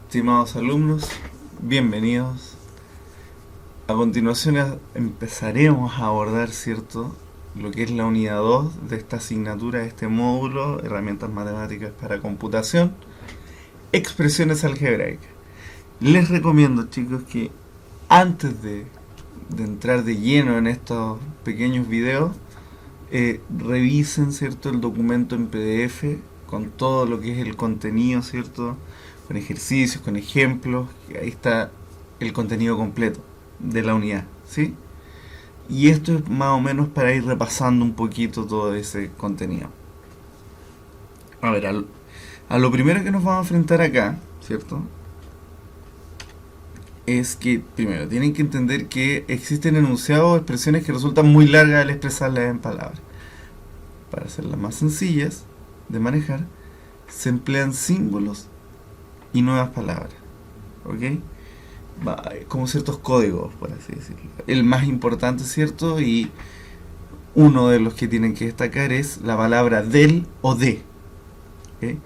Estimados alumnos, bienvenidos. A continuación empezaremos a abordar, ¿cierto?, lo que es la unidad 2 de esta asignatura, de este módulo, herramientas matemáticas para computación, expresiones algebraicas. Les recomiendo, chicos, que antes de entrar de lleno en estos pequeños videos, revisen, ¿cierto?, el documento en PDF con todo lo que es el contenido, ¿cierto?, con ejercicios, con ejemplos, que ahí está el contenido completo de la unidad, ¿sí? Y esto es más o menos para ir repasando un poquito todo ese contenido. A ver, a lo primero que nos vamos a enfrentar acá, ¿cierto?, es que, primero, tienen que entender que existen enunciados o expresiones que resultan muy largas al expresarlas en palabras. Para hacerlas más sencillas de manejar, se emplean símbolos y nuevas palabras, ¿ok? Como ciertos códigos, por así decirlo. El más importante, ¿cierto? Y uno de los que tienen que destacar es la palabra del o de, ¿ok?,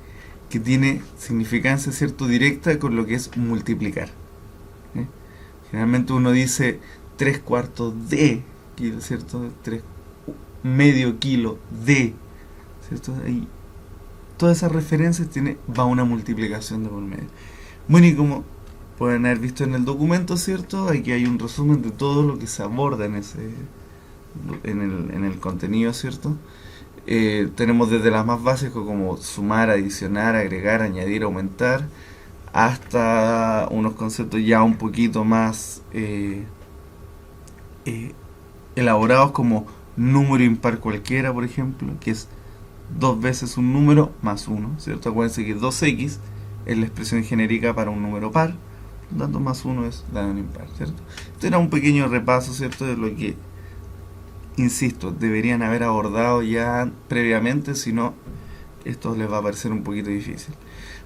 que tiene significancia, ¿cierto?, directa con lo que es multiplicar, ¿ok? Generalmente uno dice 3/4 de kilo, ¿cierto? Medio kilo de, ¿cierto? Ahí todas esas referencias va una multiplicación de por medio. Bueno, y como pueden haber visto en el documento, ¿cierto?, aquí hay un resumen de todo lo que se aborda en el contenido, ¿cierto? Tenemos desde las más básicas como sumar, adicionar, agregar, añadir, aumentar, hasta unos conceptos ya un poquito más elaborados como número impar cualquiera, por ejemplo, que es 2 veces un número más 1, ¿cierto? Acuérdense que 2x es la expresión genérica para un número par, por lo tanto más 1 es la de un impar, ¿cierto? Este era un pequeño repaso, ¿cierto?, de lo que, insisto, deberían haber abordado ya previamente, si no, esto les va a parecer un poquito difícil.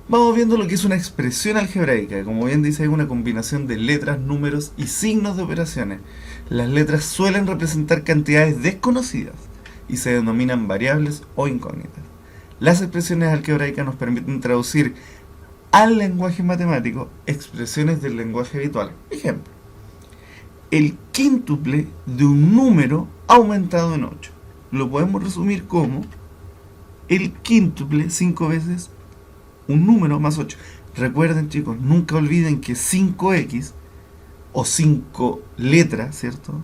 Vamos viendo lo que es una expresión algebraica. Como bien dice, es una combinación de letras, números y signos de operaciones. Las letras suelen representar cantidades desconocidas y se denominan variables o incógnitas. Las expresiones algebraicas nos permiten traducir al lenguaje matemático expresiones del lenguaje habitual. Ejemplo: el quíntuple de un número aumentado en 8. Lo podemos resumir como el quíntuple 5 veces un número más 8. Recuerden, chicos, nunca olviden que 5x o 5 letras, ¿cierto?,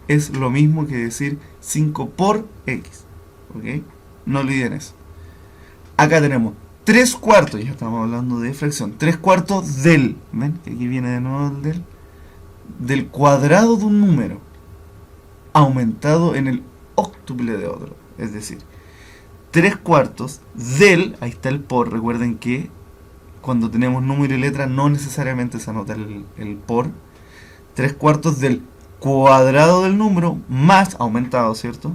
es lo mismo que decir 5 por x, ¿ok? No olviden eso. Acá tenemos 3/4, ya estamos hablando de fracción, 3/4 ¿ven? Que aquí viene de nuevo el del cuadrado de un número aumentado en el óctuple de otro, es decir, 3/4 ahí está el por. Recuerden que cuando tenemos número y letra no necesariamente se anota el por. 3/4 del cuadrado del número más aumentado, ¿cierto?,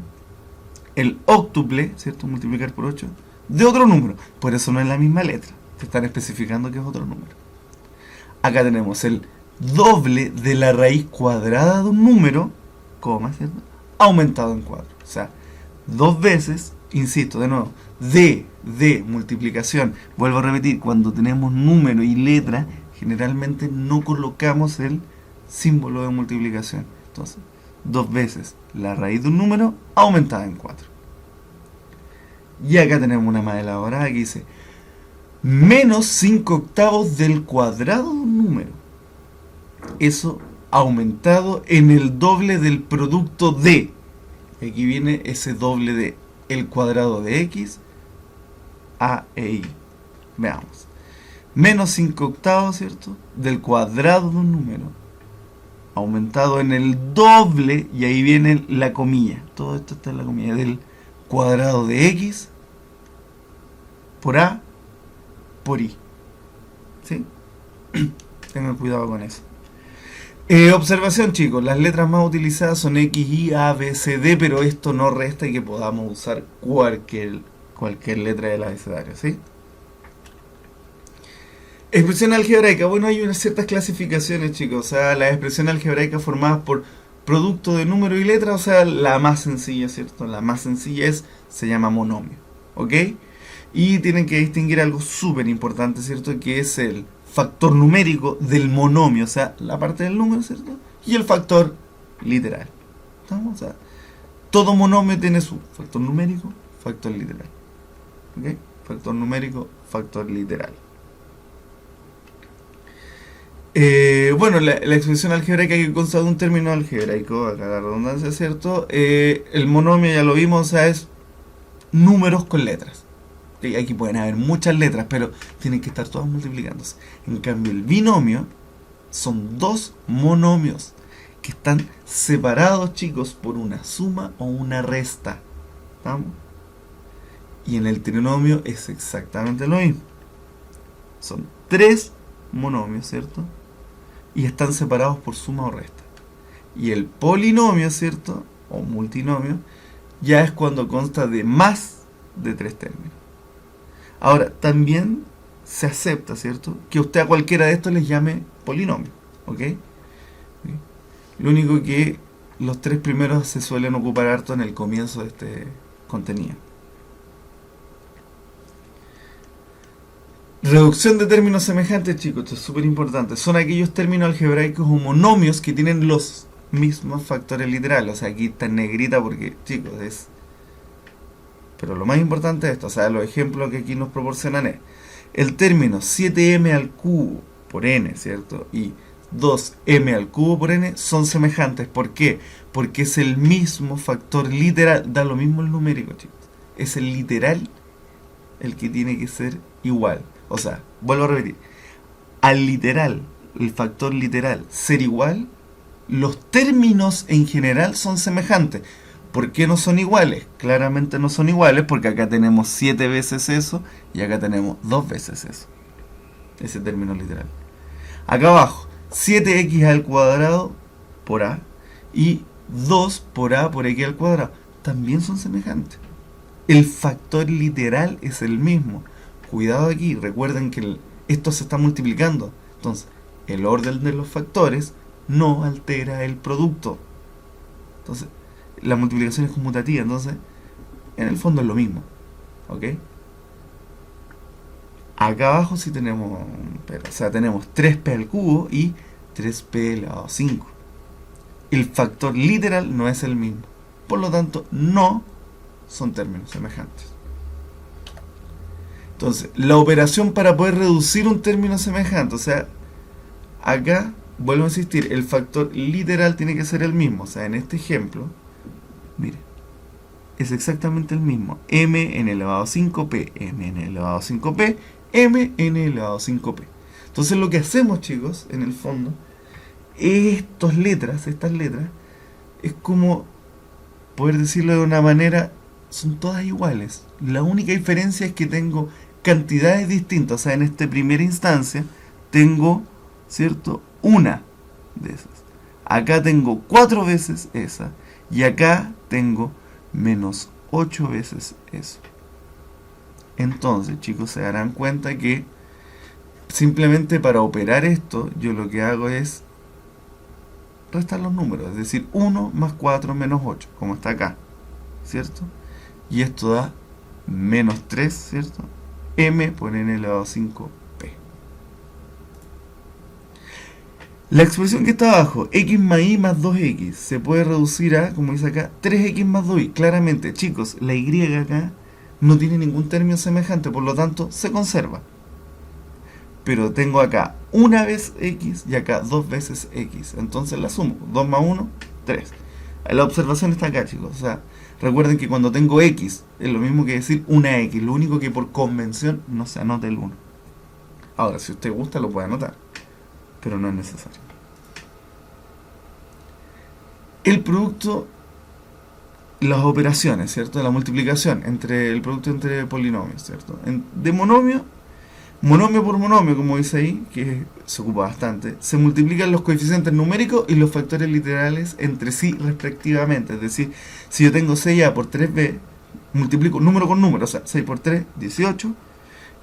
el óctuple, ¿cierto?, multiplicar por 8 de otro número. Por eso no es la misma letra, te están especificando que es otro número. Acá tenemos el doble de la raíz cuadrada de un número, coma, ¿cierto?, aumentado en 4. O sea, 2 veces, insisto, de nuevo, de multiplicación. Vuelvo a repetir, cuando tenemos número y letra, generalmente no colocamos el símbolo de multiplicación. Entonces, 2 veces la raíz de un número aumentada en 4. Y acá tenemos una más elaborada que dice menos 5/8 del cuadrado de un número. Eso aumentado en el doble del producto de. Aquí viene ese doble de el cuadrado de x a e y. Veamos. Menos 5/8, ¿cierto?, del cuadrado de un número aumentado en el doble, y ahí viene la comilla. Todo esto está en la comilla del cuadrado de x por a por y. ¿Sí? Tengan cuidado con eso. Observación, chicos, las letras más utilizadas son X, Y, A, B, C, D, pero esto no resta y que podamos usar cualquier letra del abecedario, ¿sí? Expresión algebraica. Bueno, hay unas ciertas clasificaciones, chicos. O sea, las expresiones algebraicas formadas por producto de número y letra, o sea, la más sencilla, ¿cierto? La más sencilla se llama monomio, ¿ok? Y tienen que distinguir algo súper importante, ¿cierto? Que es el factor numérico del monomio, o sea, la parte del número, ¿cierto? Y el factor literal. ¿Estamos? O sea, todo monomio tiene su factor numérico, factor literal. ¿Ok? Factor numérico, factor literal. Bueno, la expresión algebraica que consta de un término algebraico, acá la redundancia, ¿cierto? El monomio ya lo vimos, o sea, es números con letras. Aquí pueden haber muchas letras, pero tienen que estar todas multiplicándose. En cambio, el binomio son dos monomios que están separados, chicos, por una suma o una resta. ¿Vamos? Y en el trinomio es exactamente lo mismo. Son tres monomios, ¿cierto? Y están separados por suma o resta. Y el polinomio, ¿cierto? O multinomio, ya es cuando consta de más de tres términos. Ahora, también se acepta, ¿cierto?, que usted a cualquiera de estos les llame polinomio, ¿ok? Lo único que los tres primeros se suelen ocupar harto en el comienzo de este contenido. Reducción de términos semejantes, chicos, esto es súper importante. Son aquellos términos algebraicos o monomios que tienen los mismos factores literales. O sea, aquí está en negrita porque, chicos, es... Pero lo más importante es esto, o sea, los ejemplos que aquí nos proporcionan es el término 7m al cubo por n, ¿cierto? Y 2m al cubo por n son semejantes. ¿Por qué? Porque es el mismo factor literal, da lo mismo el numérico, chicos. Es el literal el que tiene que ser igual. O sea, vuelvo a repetir, al literal, el factor literal ser igual, los términos en general son semejantes. ¿Por qué no son iguales? Claramente no son iguales porque acá tenemos 7 veces eso y acá tenemos 2 veces eso. Ese término literal. Acá abajo, 7x al cuadrado por a y 2 por a por x al cuadrado también son semejantes. El factor literal es el mismo. Cuidado aquí, recuerden que esto se está multiplicando. Entonces, el orden de los factores no altera el producto. Entonces, la multiplicación es conmutativa, entonces, en el fondo es lo mismo. ¿Ok? Acá abajo sí tenemos, o sea, tenemos 3p al cubo y 3p elevado a 5. El factor literal no es el mismo. Por lo tanto, no son términos semejantes. Entonces, la operación para poder reducir un término semejante, o sea, acá, vuelvo a insistir, el factor literal tiene que ser el mismo. O sea, en este ejemplo, mire, es exactamente el mismo. M n elevado a 5p, m n elevado a 5p, m n elevado a 5p. Entonces lo que hacemos, chicos, en el fondo, estas letras, es como, poder decirlo de una manera, son todas iguales. La única diferencia es que tengo cantidades distintas. O sea, en esta primera instancia tengo, ¿cierto?, una de esas. Acá tengo 4 veces esa. Y acá tengo menos 8 veces eso. Entonces, chicos, se darán cuenta que simplemente para operar esto, yo lo que hago es restar los números. Es decir, 1 más 4 menos 8, como está acá, ¿cierto? Y esto da menos 3, ¿cierto? M por n elevado a 5p. La expresión que está abajo, x más y más 2x, se puede reducir a, como dice acá, 3x más 2y. Claramente, chicos, la y acá no tiene ningún término semejante, por lo tanto, se conserva. Pero tengo acá una vez x y acá 2 veces x. Entonces la sumo. 2 más 1, 3. La observación está acá, chicos. O sea, recuerden que cuando tengo x es lo mismo que decir una x. Lo único que por convención no se anota el 1. Ahora, si usted gusta lo puede anotar, pero no es necesario. El producto, las operaciones, ¿cierto? La multiplicación entre el producto entre polinomios, ¿cierto? De monomio por monomio, como dice ahí, que se ocupa bastante, se multiplican los coeficientes numéricos y los factores literales entre sí respectivamente. Es decir, si yo tengo 6a por 3b, multiplico número con número, o sea, 6 por 3, 18.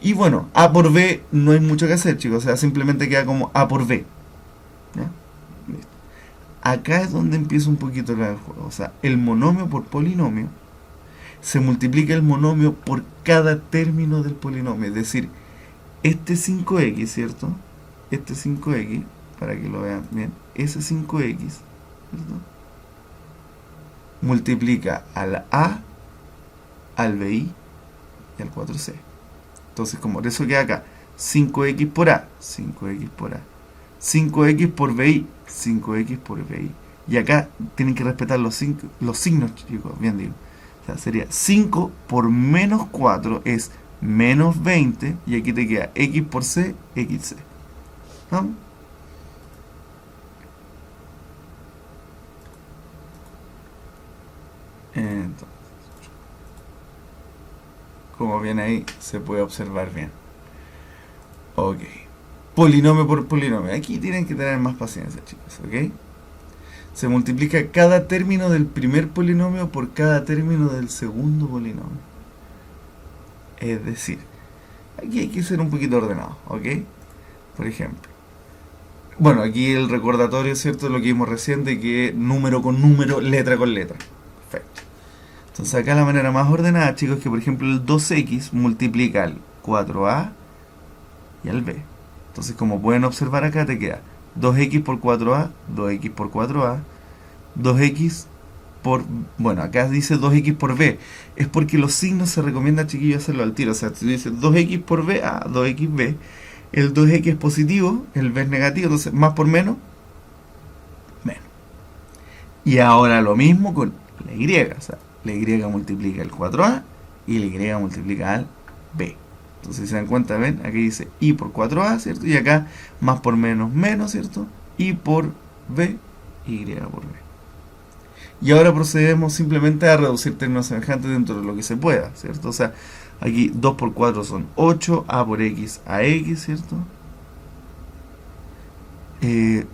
Y bueno, a por b no hay mucho que hacer, chicos, o sea, simplemente queda como a por b. ¿Ya? Listo. Acá es donde empieza un poquito el juego. O sea, el monomio por polinomio, se multiplica el monomio por cada término del polinomio. Es decir, este 5x, ¿cierto? este 5x, para que lo vean bien, ese 5x, ¿cierto?, multiplica al a, al bi y al 4c. Entonces, como eso queda acá, 5x por a, 5x por a, 5x por bi, 5x por bi. Y acá tienen que respetar los signos, chicos, bien digo. O sea, sería 5 por menos 4 es menos 20, y aquí te queda x por c, xc. ¿Vamos? Entonces, como ven ahí, se puede observar bien. Ok. Polinomio por polinomio. Aquí tienen que tener más paciencia, chicos, ¿ok? Se multiplica cada término del primer polinomio por cada término del segundo polinomio. Es decir, aquí hay que ser un poquito ordenado, ¿ok? Por ejemplo, bueno, aquí el recordatorio, ¿cierto?, de lo que vimos recién, de que número con número, letra con letra. Perfecto. Entonces acá la manera más ordenada, chicos, es que por ejemplo el 2x multiplica al 4a y al b. Entonces, como pueden observar acá, te queda 2x por 4a, 2x por 4a, 2x por... Bueno, acá dice 2x por b. Es porque los signos se recomienda, chiquillos, hacerlo al tiro. O sea, si dice 2x por b, a 2xb. El 2x es positivo, el b es negativo, entonces más por menos, menos. Y ahora lo mismo con la y. O sea, la y multiplica el 4a y la y multiplica al b. Entonces, si se dan cuenta, ven, aquí dice y por 4a, ¿cierto? Y acá más por menos, menos, ¿cierto? Y por b, y por b. Y ahora procedemos simplemente a reducir términos semejantes dentro de lo que se pueda, ¿cierto? O sea, aquí 2 por 4 son 8, a por x a x, ¿cierto?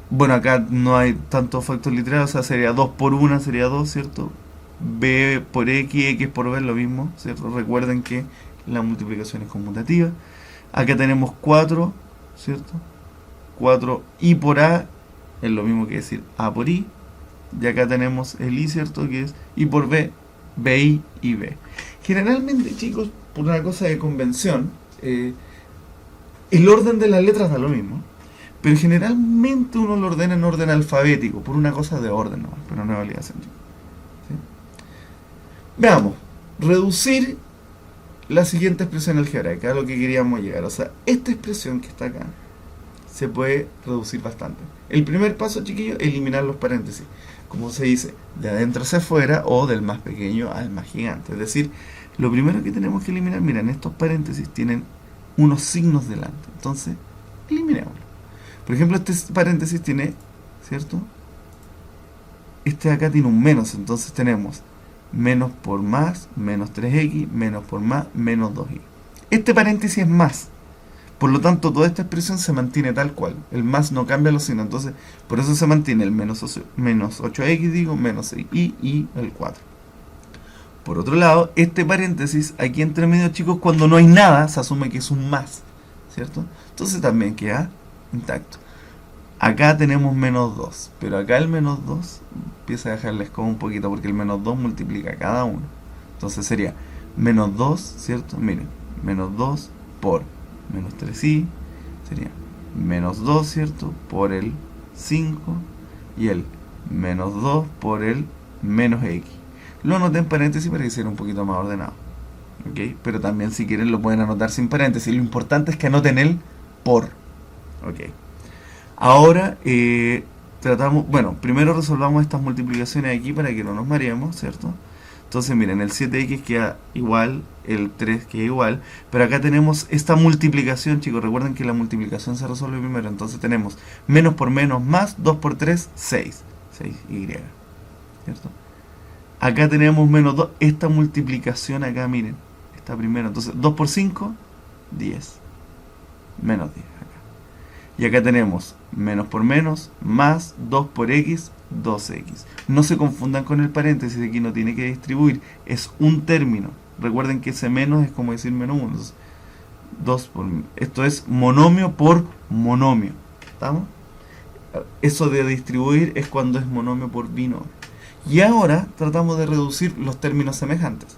Bueno, acá no hay tantos factores literales, o sea, sería 2 por 1 sería 2, ¿cierto? B por x, x por b es lo mismo, ¿cierto? Recuerden que la multiplicación es conmutativa. Acá tenemos 4, ¿cierto? 4 y por a es lo mismo que decir a por i. Y acá tenemos el i, ¿cierto?, que es i por b, bi y b. Generalmente, chicos, por una cosa de convención, el orden de las letras da lo mismo, pero generalmente uno lo ordena en orden alfabético, por una cosa de orden, ¿no? Pero no es obligación, chicos. ¿Sí? Veamos, reducir la siguiente expresión algebraica, a lo que queríamos llegar. O sea, esta expresión que está acá se puede reducir bastante. El primer paso, chiquillos, eliminar los paréntesis. Como se dice, de adentro hacia afuera o del más pequeño al más gigante. Es decir, lo primero que tenemos que eliminar, miren, estos paréntesis tienen unos signos delante. Entonces, eliminémoslo. Por ejemplo, este paréntesis tiene, ¿cierto? Este de acá tiene un menos, entonces tenemos menos por más, menos 3x, menos por más, menos 2y. Este paréntesis es más. Por lo tanto, toda esta expresión se mantiene tal cual. El más no cambia los signos. Entonces, por eso se mantiene el menos 8x, digo, menos 6y y el 4. Por otro lado, este paréntesis aquí entre medio, chicos, cuando no hay nada, se asume que es un más, ¿cierto? Entonces también queda intacto. Acá tenemos menos 2, pero acá el menos 2 empieza a dejarles como un poquito, porque el menos 2 multiplica cada uno. Entonces sería menos 2, ¿cierto? Miren, menos 2 por menos 3i, sería menos 2, ¿cierto? Por el 5, y el menos 2 por el menos x. Lo anoté en paréntesis para que sea un poquito más ordenado, ¿ok? Pero también, si quieren, lo pueden anotar sin paréntesis. Lo importante es que anoten el por, ¿ok? Ahora tratamos, bueno, primero resolvamos estas multiplicaciones aquí para que no nos mareemos, ¿cierto? Entonces miren, el 7x queda igual, el 3 queda igual, pero acá tenemos esta multiplicación, chicos. Recuerden que la multiplicación se resuelve primero, entonces tenemos menos por menos más, 2 por 3, 6, 6y, ¿cierto? Acá tenemos menos 2, esta multiplicación acá, miren, está primero, entonces 2 por 5, 10, menos 10 acá. Y acá tenemos menos por menos, más 2 por x, 2x. No se confundan con el paréntesis, aquí no tiene que distribuir, es un término. Recuerden que ese menos es como decir menos 1. Entonces, 2 por, esto es monomio por monomio. ¿Estamos? Eso de distribuir es cuando es monomio por binomio. Y ahora tratamos de reducir los términos semejantes.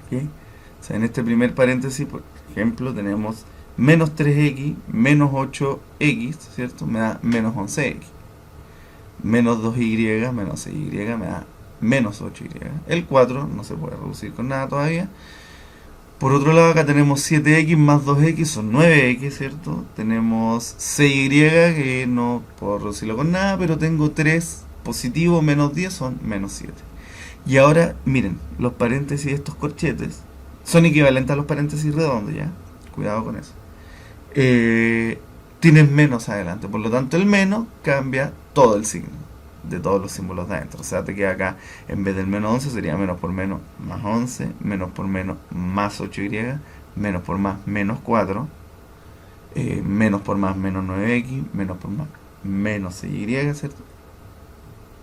¿Okay? O sea, en este primer paréntesis, por ejemplo, tenemos menos 3x menos 8x, ¿cierto? Me da menos 11x. Menos 2y menos 6y me da menos 8y. El 4 no se puede reducir con nada todavía. Por otro lado, acá tenemos 7x más 2x son 9x, ¿cierto? Tenemos 6y que no puedo reducirlo con nada, pero tengo 3 positivo menos 10 son menos 7. Y ahora, miren, los paréntesis de estos corchetes son equivalentes a los paréntesis redondos, ¿ya? Cuidado con eso. Tienen menos adelante, por lo tanto el menos cambia todo el signo de todos los símbolos de adentro. O sea, te queda acá, en vez del menos 11 sería menos por menos más 11, menos por menos más 8y, menos por más menos 4, menos por más menos 9x, menos por más menos 6y, ¿cierto?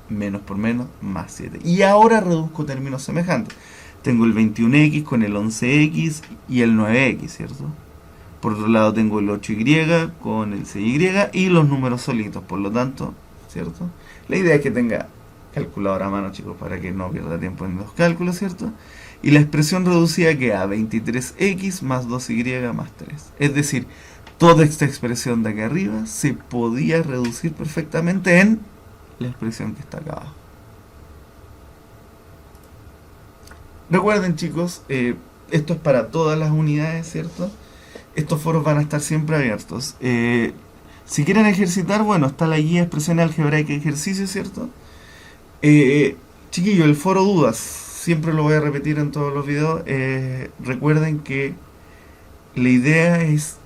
Menos por menos más 7. Y ahora reduzco términos semejantes. Tengo el 21x con el 11x y el 9x, ¿cierto? Por otro lado tengo el 8y con el 6y y los números solitos, por lo tanto, ¿cierto? La idea es que tenga calculadora a mano, chicos, para que no pierda tiempo en los cálculos, ¿cierto? Y la expresión reducida queda 23x más 2y más 3. Es decir, toda esta expresión de acá arriba se podía reducir perfectamente en la expresión que está acá abajo. Recuerden, chicos, esto es para todas las unidades, ¿cierto? Estos foros van a estar siempre abiertos. Si quieren ejercitar, bueno, está la guía expresiones algebraicas y ejercicios, ¿cierto? Chiquillos, el foro dudas, siempre lo voy a repetir en todos los videos. Recuerden que la idea es,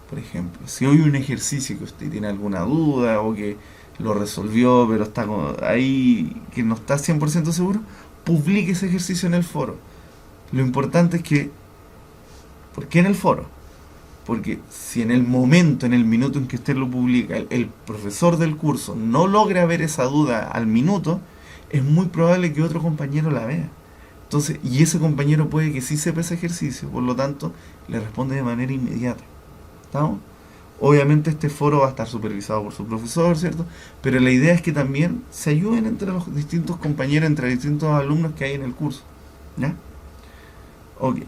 por ejemplo, si hoy un ejercicio que usted tiene alguna duda o que lo resolvió pero está ahí, que no está 100% seguro, publique ese ejercicio en el foro. Lo importante es que, ¿por qué en el foro? Porque si en el momento, en el minuto en que usted lo publica, el profesor del curso no logra ver esa duda al minuto, es muy probable que otro compañero la vea. Entonces, y ese compañero puede que sí sepa ese ejercicio, por lo tanto, le responde de manera inmediata. ¿Estamos? Obviamente este foro va a estar supervisado por su profesor, ¿cierto? Pero la idea es que también se ayuden entre los distintos compañeros, entre distintos alumnos que hay en el curso. ¿Ya? Ok.